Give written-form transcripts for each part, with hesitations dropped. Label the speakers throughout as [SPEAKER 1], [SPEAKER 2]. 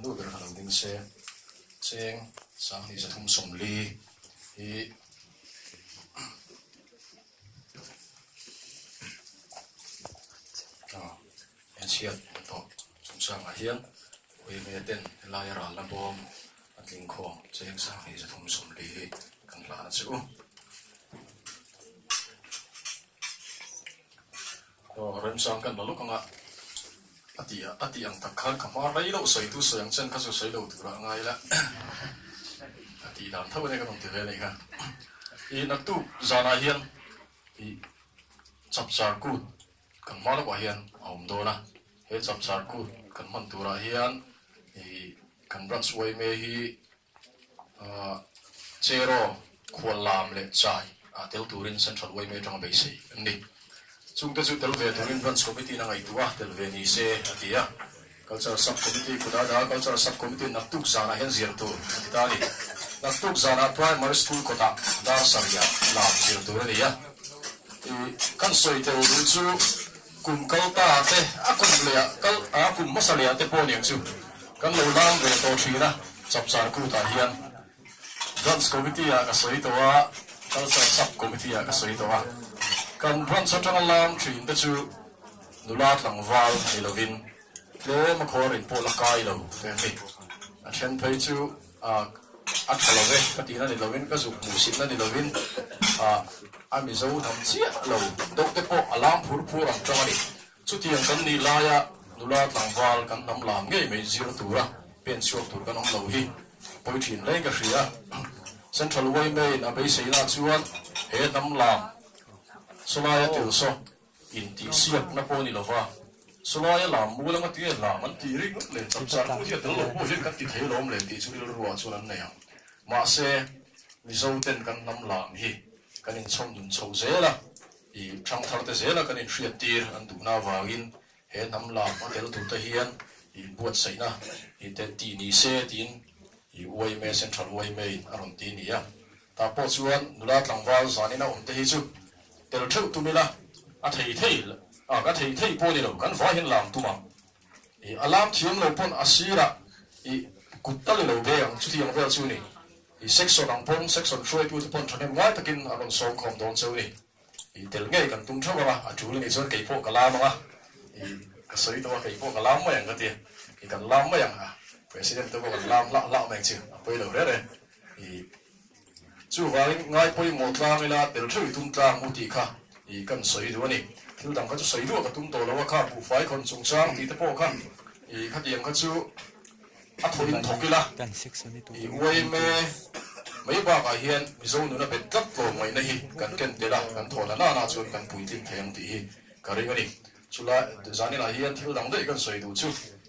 [SPEAKER 1] nu ber khalam ding se cheng sang ni sa thum som li hi en chiat to chung sang a hian we me ten la ya ra la bom atling khom cheng sang ni sa thum som li hi kan la na chu rem sang kan balu kanga ati ang takhan kama rai lo soi tu soyang chen ka so soi lo tu ra ngai la ati dan thaw ne ka nong te le ka I nak tu zana hian I chap char ku kan ma lo wa hian aum do na he chap char ku kan man tu ra hian I kan branch wai me hi chero khol lam le chai a tel turin central wai me tang be sei ni chung te chu tel ve turin branch committee na ngai tuwa tel ve ni se atia culture sub committee kuda da culture sub committee nak tu zana hian zir tu titani nak tu zana primary school kota dar saria lam zir tu ni ya kan soi tel du chu kum kal ta te a kum le kal a kum masalia te po niang chu kan lo lam ve to thina chap char ku ta hian branch committee a ka soi to wa culture sub committee a ka soi to wa kan branch atang lam thin te chu nulat lang wal ilovin le ma khorin po la kai lo te mi a then phei chu a thalave katina ni lovin ka zu mu sit na ni lovin a mi zo tham chia lo dok te po alam phur phur ang tawani chu tiang kan ni la ya nulat lang wal kan nam lam nge me zir tura pen chuak tur kan om lo hi poi thin le ka hria central way me na be sei na chuan he nam lam Sulaya til so in ti siap na po ni lova Sulaya lam mula ma ti la man ti ring le chap char ku ti tel lo po hin kan ti thei lom le ti chu ri ruwa chuan ne ya ma se mi zo ten kan nam lam hi kan in chom dun chho zela I thang thar te zela kan in hriat tir an du na wangin he nam lam ma tel tu te hian I buat sei na I te ti ni se tin I wai me central wai me aron ti ni ya ta po chuan nulat langwal zanina te hi chu tel theu tu mila a thei ka thei po ni lo kan va hin lam tu ma I alam thiam lo pon asira I kutal lo be ang chu thiang vel chu ni I section ang pon section throi tu pon thanem ngai takin aron som khom don cheu ni I tel ngai kan tum thawa a chu ni chon kei po kala ma I ka soi to kei po kala ma yang ka ti I kan lam ma yang ha president to kan lam la meng chu a poi lo re I chu waling ngai poi mo tlang ila tel theu tum tlang mu ti kha I kan soi du ni thil dang ka chu soi du ka tum to lo wa kha pu fai kon chung chang ti te po kha I kha tiang ka chu a thoin thokila I wai me mai ba ka hian mi zo nu na bet tlap to mai na hi kan ken te la kan thona na chun kan pui tin theng ti hi ka ring ani chula zani la hian thil dang dei kan soi du chu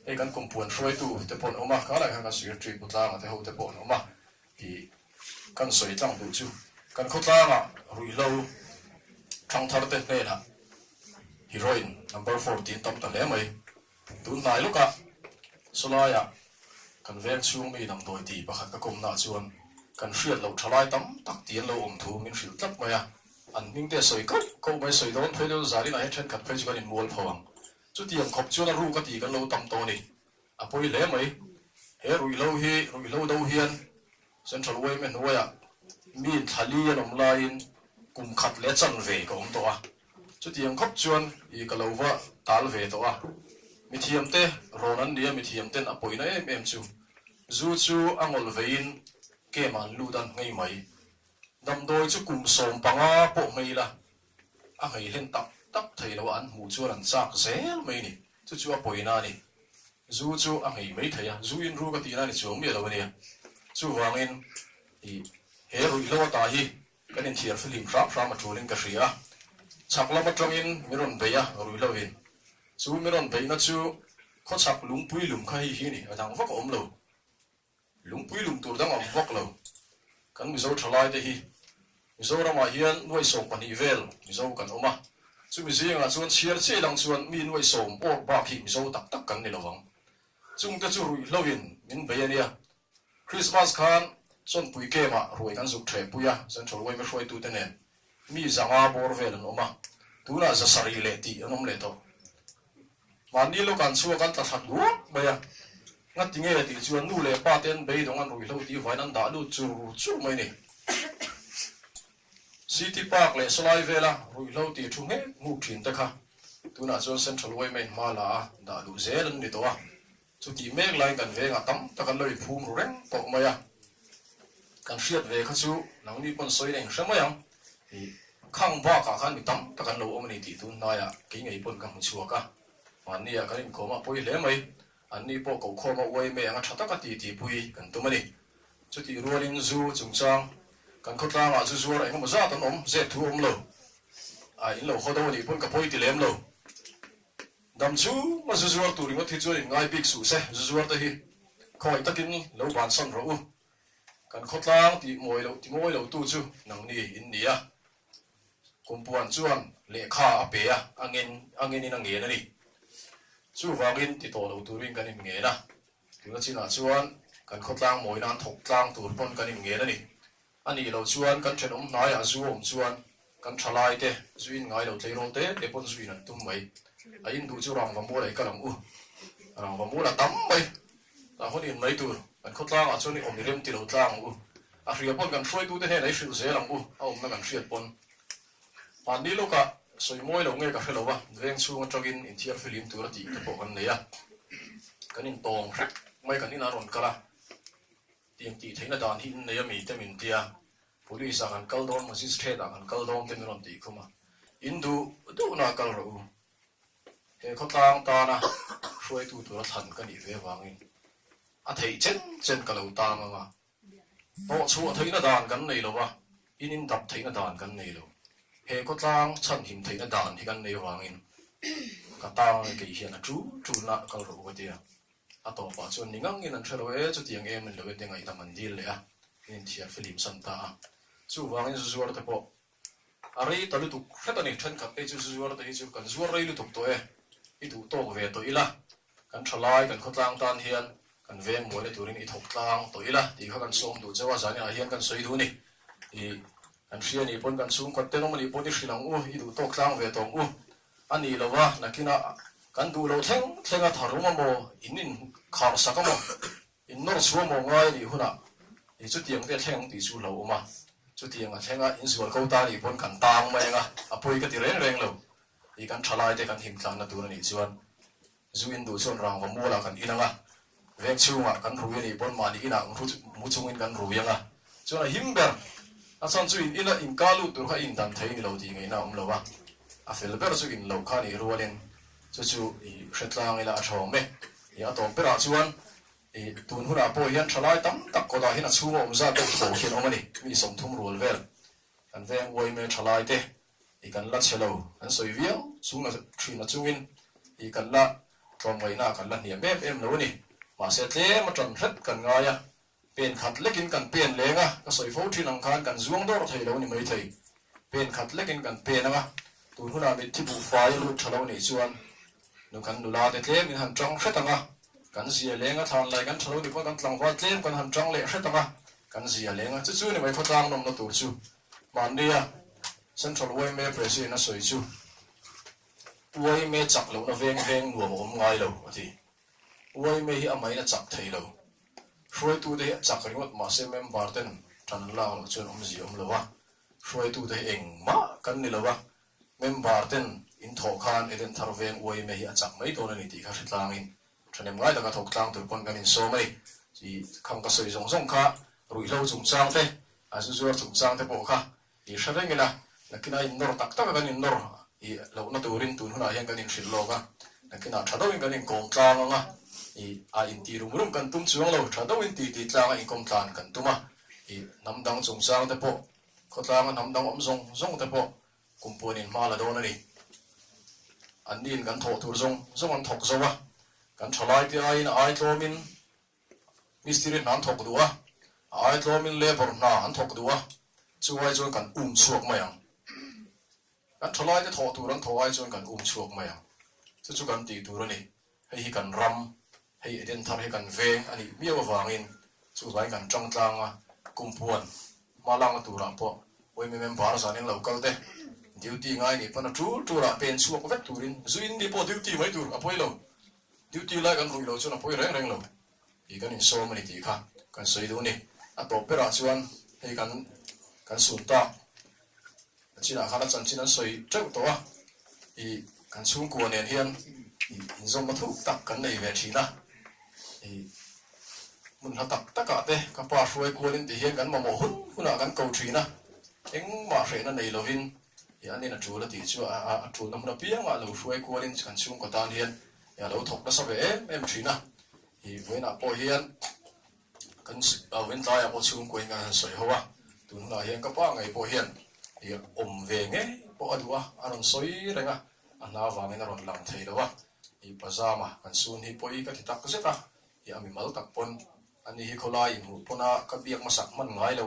[SPEAKER 1] e kan kompuan throi tu te pon oma ka la ka sir tri putla ma te ho te pon oma I kan soi tang du chu kan khotla nga rui lo thang thar te ne na heroine number 14 tam ta le mai tun nai luka solaya kan vel chung mi dang doi ti pakhat ka kom na chuan kan hriat lo thalai tam tak tian lo thu min hril tlap maya an ning te soi ko mai soi don phelo zari na he then khat phei chu kan in mol phawang chu tiang khop chuan ru ka ti kan lo tam to ni a poi le mai he rui lo do hian central way men waya mi thali anom lain kum khat le chan ve ko om to a chu tiang khop chuan I ka lo wa tal ve to a mi thiam te ronan dia mi thiam ten a poi na em chu zu chu angol vein ke man lu dan ngai mai dam doi chu kum som panga po mai la a ngai len tak thei lo an mu chuan an chak zel mai ni chu a poi na ni zu chu a ngai mai thei a zu in ru ka ti na ni chom me lo ni chu wangin I he rui lo ta hi kan in thiar film fra ma thulin ka hria chakla ma tangin miron beya rui lo in chu miron be na chu kho chak lungpui lum kha hi ni adang vak om lo lungpui lum tur dang om vak lo kan mi zo thalai te hi mi zo rama hian noi som pani vel mi zo kan oma chu mi zinga chuan chiar che dang chuan mi noi som or ba khi mi zo tak kan ni lawang chung te chu rui lo in min be ania Christmas khan chon pui ke ma roi kan zuk the puya central way me roi tu te ne mi zanga bor vel an oma tuna za sari le ti anom le to mani lo kan chu kan ta that lu ba ya ngắt tiếng nghe thì chuan nu lệ ba tên bây đồng ăn rồi lâu thì vài năm đã lu chu mấy này City Park lệ slide về là rồi lâu thì chung hết ngủ chín tất cả tu na chuan Central Women mà là đã lu dễ lên đi to chú tí mấy lại gần về ngắt tắm ta cần lời phun rồi reng cọ mày à cần siết về các chú nắng đi con soi đèn sớm mấy ang thì khang ba cả khăn bị tắm ta cần lâu ông này thì tu na ya cái ngày bận cầm chùa cả mà ni à cái này có mà bôi lẽ mày anh ni bộ cầu kho mà quay mày ngắt chặt các tí bôi cần tu mày chú tí ruộng in du trồng trang cần khốt ra mà du lại không mà ra tao ôm dễ thu ôm lâu in lâu khó đâu thì bận cả bôi tí lém lâu đam chú mà du tụi nó thì chú ngay big su se du thì khỏi ta kinh lâu bàn sân rồi cần khốt ra thì mỗi lâu tu chú nằng ni in ni à cùng buồn chuan lệ kha ape à anh in nang nghe này chú vangin thì tổ đầu tu rin cái nghe na thì nó chỉ là chuan cần khốt ra mỗi nan thọc lang tu pon cái nghe này anh đi lâu chuan cần chuyện nói à du chuan cần trả lại thế duin ngay lâu thấy rồi thế để pon duin là tum mấy anh đủ chú rong và mua lại cái lòng rong và mua là tắm mấy là hốt in mấy tu cần khốt ra à chuan đi ôm đi rem thì lâu lang à khi pon cần phơi tu thế này lấy sự dễ lòng ôm nó cần phơi pon bạn đi lúc à soi môi lâu nghe cà phê lâu à ven xuống trong in thiệt phim tu là tí cái bộ con này à cái in tòng mấy cái in ăn cả là tiếng tí thấy là đàn hin này mình tia police akan kal don magistrate akan kal don ten ron tí không à in du na kal rồi he khó tang ta na phơi tu là thần cái này về vàng in à thấy chân cái lâu ta mà họ chúa thấy là đàn cái này lâu à in đập thấy là đàn cái này lâu he có tang chân hình thấy là đàn thì cái này vàng in cái tang cái hiện là chú na kal rồi cái tia à tổ bảo chuan ni ngang in an thelo e chu tiang em lo te ngai tam an dil le a in thia film san ta chu wang in zuar te po ari talu tu kheta ni than kap e chu zuar te chu kan zuar rei lu tuk to e I tu to ve to ila kan thalai kan khotlang tan hian kan ve mo le turin I thok tlang to ila ti kha kan som du chawa zani a hian kan soi du ni I kan hria ni pon kan sum kot te no mani pon ni hrilang I tu to tlang ve tong ani lowa nakina kan du lo thenga tharuma mo inin khar sakamo in nor suwa mo ngai ni huna I chu tiang te thleng ti chu lo ma chu tiang a thenga in sual ko ta ni pon kan tang mai nga apoi ka ti reng lo I kan thalai te kan him tlang na tu ni chuan zu in du chon rang wa mo la kan inanga vek chunga kan ru ni pon ma ni ina mu chung in kan ru yanga chuan a himber a chan chu in ina in kalu tur kha in dan thei ni lo ti ngai na lo wa a fel ber chu in lo kha ni rualin chu I hretlang ila a thawng me I a tawng pera chuan I tun huna po hian thalai tam tak ko da hin a chhunga umza be thaw hian omani mi som thum rual vel kan veng woi me thalai te I kan la chelo kan soi viau chunga thina chungin I kan la tawng mai na kan la niam em lo ni ma se tle ma tran hret kan nga ya pen khat lekin kan pen lenga ka soi fo thin ang khan kan zuang dor thei lo ni mai thei pen khat lekin kan pen anga tun huna mi thibu fai lu thalo ni chuan nu kan nu la te tlem in han tang hretanga kan zia lenga than lai kan thalo ni pon kan tlang wa tlem kan han tang le hretanga kan zia lenga chu ni mai khotang nom na tur chu man dia Central Way me president na soi chu Way me chak lo na veng nuam om ngai lo ati Way me hi amai na chak thei lo hroi tu de chak ringot ma se member ten tan la lo chon om zi om lo wa hroi tu de eng ma kan ni lo wa member ten in thok khan eden thar veng Way me hi achak mai to na ni ti kha hritlang in thanem ngai ta ka thok tlang tur pon kan in so mai chi khang ka soi zong kha rui lo chung chang te a zu zuar chung chang te po kha I hradeng ina nakina in nor tak tak kan in nor I lo na turin tun huna hian kan in hril lo ka nakina thado in kan in kom tlang anga I a in ti rum kan tum chuang lo thado in ti tlang in kom tlan kan tuma I namdang chung chang te po khotlang namdang om zong te po kumpon in ma la do na ni an din kan tho tur zong an thok zowa kan thalai ti ai na ai tlomin mistri nan thok duwa ai tlomin labor na an thok duwa chuai chuan kan chuak mai ang kan thalai te tho tur an tho ai chuan kan chuak mai ang chu kan ti tur ani hei hi kan ram hei eden thar hei kan veng ani miaw wangin chu vai kan tang tlanga kumpuan malang tura po oi me member zanin local te duty ngai ni pana tura pen chuak vek turin zuin ni po duty mai tur apoi lo duty la kan rui lo chuna poi reng lo i kan in so mani ti kha kan soi du ni a to pera chuan hei kan sun ta china khana chan chinan soi treu to a i kan chung ko nen hian in zom ma thu tak kan nei ve thina i mun ha tak taka te ka pa hruai kualin ti hian kan ma mo huna kan ko thina eng ma hre na nei lovin ya ni na chula ti chu a chul na huna piang a lo hruai kualin kan chung ko tan hian ya lo thok na sa ve em thina i voina po hian kan wen ta ya po chung ko nga soi hoa tun na hian ka pa ngai po hian i ve nge po adua aron soi renga ana wangin aron lang thei lo wa i pazama kan sun hi poi ka thitak zeta i ami mal tak pon ani hi kholai mu pona ka biak masak man ngai lo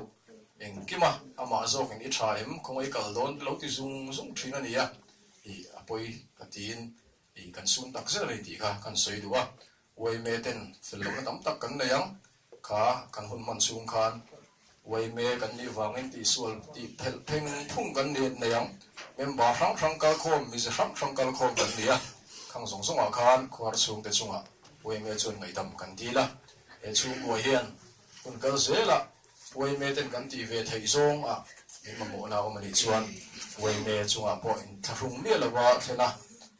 [SPEAKER 1] eng kima ama zok in i tha em khongoi kal don lo ti zung thina ni ya i apoi ka tin i kan sun tak zeta nei ti kha kan soi duwa wei me ten fel lo na tam tak kan na yang kha kan hun man chung khan wei me kan ni wangin ti sual ti phel pheng phung kan ni na yang member rang kal khom mi rang kal khom kan ni ya khang song song a khan khwar chung te chunga wei me chun ngai dam kan ti la e chung ko hian kun kal zela wei me ten kan ti ve thei zong a mi ma mo na o mani chuan wei me chunga po in tharung me lawa thena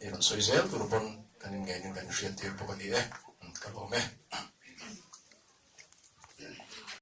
[SPEAKER 1] e ron soi zel tur bon kan ngai nin kan hriat tir po kan ni e kan o me